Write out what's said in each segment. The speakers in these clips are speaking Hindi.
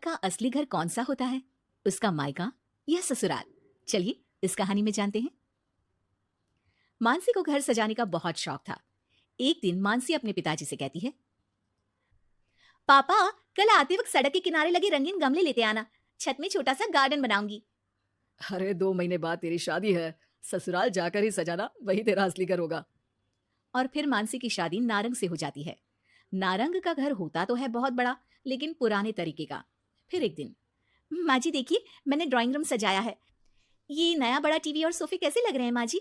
का असली घर कौन सा होता है? उसका मायका या ससुराल? चलिए इस कहानी में जानते हैं। मानसी को घर सजाने का बहुत शौक था। एक दिन मानसी अपने पिताजी से कहती है, पापा, कल आते वक्त सड़क के किनारे लगे रंगीन गमले लेते आना, छत में छोटा सा गार्डन बनाऊंगी। अरे 2 महीने बाद तेरी शादी है, ससुराल जाकर ही सजाना, वही तेरा असली घर होगा। और फिर मानसी की शादी नारंग से हो जाती है। नारंग का घर होता तो है बहुत बड़ा, लेकिन पुराने तरीके का। फिर एक दिन, माँ जी देखिए, मैंने ड्राइंग रूम सजाया है। ये नया बड़ा टीवी और सोफे कैसे लग रहे हैं माँ जी?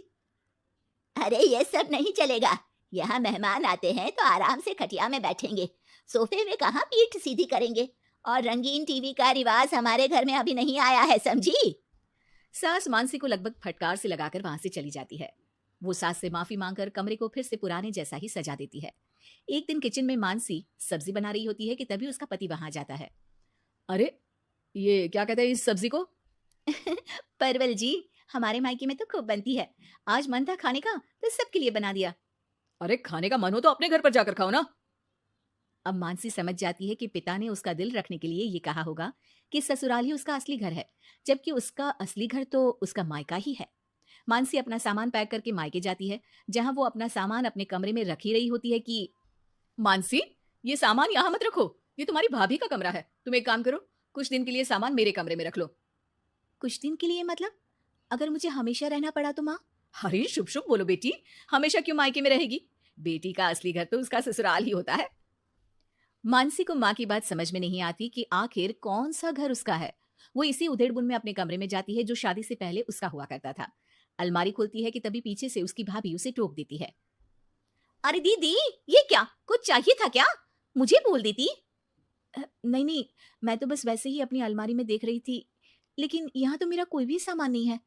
अरे ये सब नहीं चलेगा। यहाँ मेहमान आते हैं तो आराम से खटिया में बैठेंगे, सोफे में कहाँ पीठ सीधी करेंगे। और रंगीन टीवी का रिवाज हमारे घर में अभी नहीं आया है, समझी? सास मानसी को लगभग फटकार से लगाकर वहां से चली जाती है। वो सास से माफी मांगकर कमरे को फिर से पुराने जैसा ही सजा देती है। एक दिन किचन में मानसी सब्जी बना रही होती है कि तभी उसका पति वहां जाता है। अरे ये क्या कहते हैं इस सब्जी को? परवल जी, हमारे मायके में तो खूब बनती है। आज मन था खाने का तो सबके लिए बना दिया। अरे खाने का मन हो तो अपने घर पर जाकर खाओ ना। अब मानसी समझ जाती है कि पिता ने उसका दिल रखने के लिए ये कहा होगा कि ससुराल ही उसका असली घर है, जबकि उसका असली घर तो उसका मायका ही है। मानसी अपना सामान पैक करके मायके जाती है, जहां वो अपना सामान अपने कमरे में रख ही रही होती है कि मानसी, ये सामान यहाँ मत रखो, ये तुम्हारी भाभी का कमरा है। तुम एक काम करो, कुछ दिन के लिए सामान मेरे कमरे में रख लो। कुछ दिन के लिए मतलब? अगर मुझे हमेशा रहना पड़ा तो माँ? अरे शुभ शुभ बोलो बेटी, हमेशा क्यों मायके में रहेगी? बेटी का असली घर तो उसका ससुराल ही होता है। मानसी को माँ की बात समझ में नहीं आती कि आखिर कौन सा घर उसका है। वो इसी उधेड़बुन में अपने कमरे में जाती है जो शादी से पहले उसका हुआ करता था। अलमारी खोलती है कि तभी पीछे से उसकी भाभी उसे टोक देती है। अरे दीदी, ये क्या? कुछ चाहिए था क्या? मुझे बोल देती। नहीं नहीं, मैं तो बस वैसे ही अपनी अलमारी में देख रही थी, लेकिन यहाँ तो मेरा कोई भी सामान नहीं है।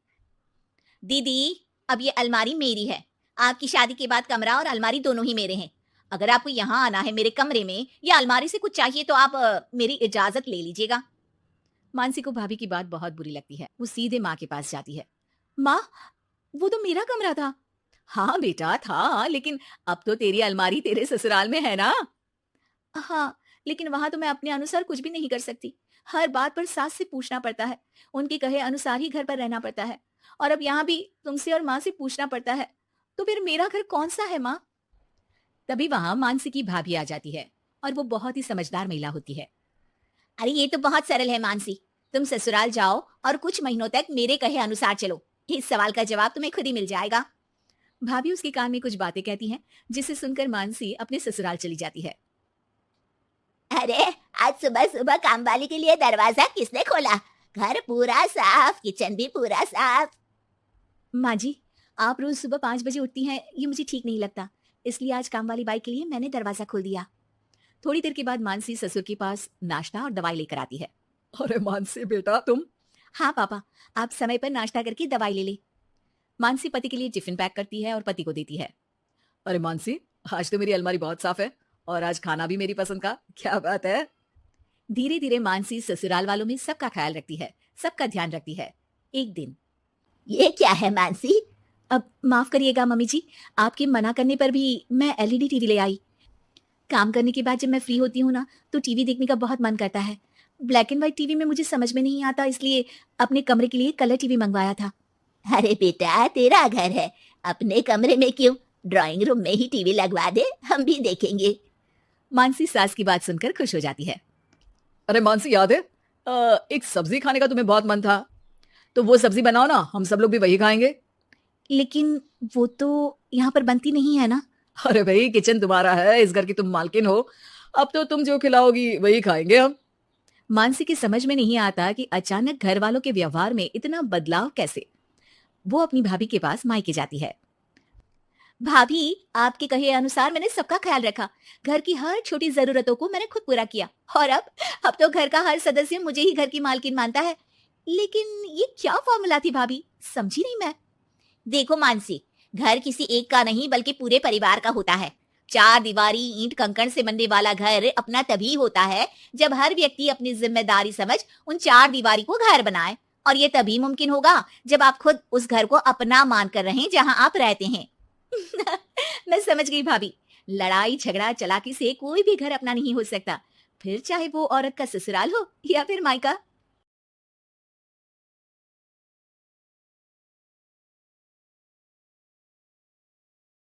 दीदी, अब ये अलमारी मेरी है। आपकी शादी के बाद कमरा और अलमारी दोनों ही मेरे हैं। अगर आपको यहाँ आना है मेरे कमरे में या अलमारी से कुछ चाहिए तो आप मेरी इजाजत ले लीजिएगा। मानसी को भाभी की बात बहुत बुरी लगती है। वो सीधे माँ के पास जाती है। माँ, वो तो मेरा कमरा था। हाँ बेटा था, लेकिन अब तो तेरी अलमारी तेरे ससुराल में है ना। हाँ, लेकिन वहां तो मैं अपने अनुसार कुछ भी नहीं कर सकती। हर बात पर सास से पूछना पड़ता है, उनके कहे अनुसार ही घर पर रहना पड़ता है। और अब यहाँ भी तुमसे और माँ से पूछना पड़ता है, तो फिर मेरा घर कौन सा है माँ? तभी वहां मानसी की भाभी आ जाती है और वो बहुत ही समझदार महिला होती है। अरे ये तो बहुत सरल है मानसी, तुम ससुराल जाओ और कुछ महीनों तक मेरे कहे अनुसार चलो। इस सवाल का जवाब तुम्हें खुद ही मिल जाएगा। भाभी उसके कान में कुछ बातें कहती हैं, जिसे सुनकर मानसी अपने ससुराल चली जाती है। अरे आज सुबह सुबह काम वाली के लिए दरवाजा किसने खोला? घर पूरा साफ, किचन भी पूरा साफ। माँ जी, आप रोज सुबह 5 बजे उठती हैं, ये मुझे ठीक नहीं लगता, इसलिए आज काम वाली बाई के लिए मैंने दरवाजा खोल दिया। थोड़ी देर के बाद मानसी ससुर के पास नाश्ता और दवाई लेकर आती है। अरे मानसी बेटा तुम। हाँ पापा, आप समय पर नाश्ता करके दवाई ले ले। मानसी पति के लिए टिफिन पैक करती है और पति को देती है। अरे मानसी, आज तो मेरी अलमारी बहुत साफ है और आज खाना भी मेरी पसंद का। क्या बात है। धीरे धीरे मानसी ससुराल वालों में सबका ख्याल रखती है, सबका ध्यान रखती है। एक दिन, ये क्या है मानसी? अब माफ करिएगा मम्मी जी, आपके मना करने पर भी मैं एलईडी टीवी ले आई। काम करने के बाद जब मैं फ्री होती हूँ ना, तो टीवी देखने का बहुत मन करता है। ब्लैक एंड व्हाइट टीवी में मुझे समझ में नहीं आता, इसलिए अपने कमरे के लिए कलर टीवी मंगवाया था। अरे बेटा, तेरा घर है, अपने कमरे में क्यों, ड्राइंग रूम में ही टीवी लगवा दे, हम भी देखेंगे। मानसी सास की बात सुनकर खुश हो जाती है। अरे मानसी याद है, एक सब्जी खाने का तुम्हें बहुत मन था, तो वो सब्जी बनाओ ना, हम सब लोग भी वही खाएंगे। लेकिन वो तो यहाँ पर बनती नहीं है ना। अरे भाई, किचन तुम्हारा है, इस घर की तुम मालकिन हो, अब तो तुम जो खिलाओगी वही खाएंगे हम। मानसी की समझ में नहीं आता कि अचानक घर वालों के व्यवहार में इतना बदलाव कैसे। वो अपनी भाभी के पास मायके जाती है। भाभी, आपके कहे अनुसार मैंने सबका ख्याल रखा, घर की हर छोटी जरूरतों को मैंने खुद पूरा किया, और अब तो घर का हर सदस्य मुझे ही घर की मालकिन मानता है। लेकिन ये क्या फॉर्मूला थी भाभी, समझी नहीं मैं। देखो मानसी, घर किसी एक का नहीं बल्कि पूरे परिवार का होता है। 4 दीवारी ईंट कंकड़ से बनने वाला घर अपना तभी होता है जब हर व्यक्ति अपनी जिम्मेदारी समझ उन 4 दीवारी को घर बनाए, और ये तभी मुमकिन होगा जब आप खुद उस घर को अपना मान कर रहें जहां आप रहते हैं। मैं समझ गई भाभी, लड़ाई झगड़ा चालाकी से कोई भी घर अपना नहीं हो सकता। फिर चाहे वो औरत का ससुराल हो या फिर मायका।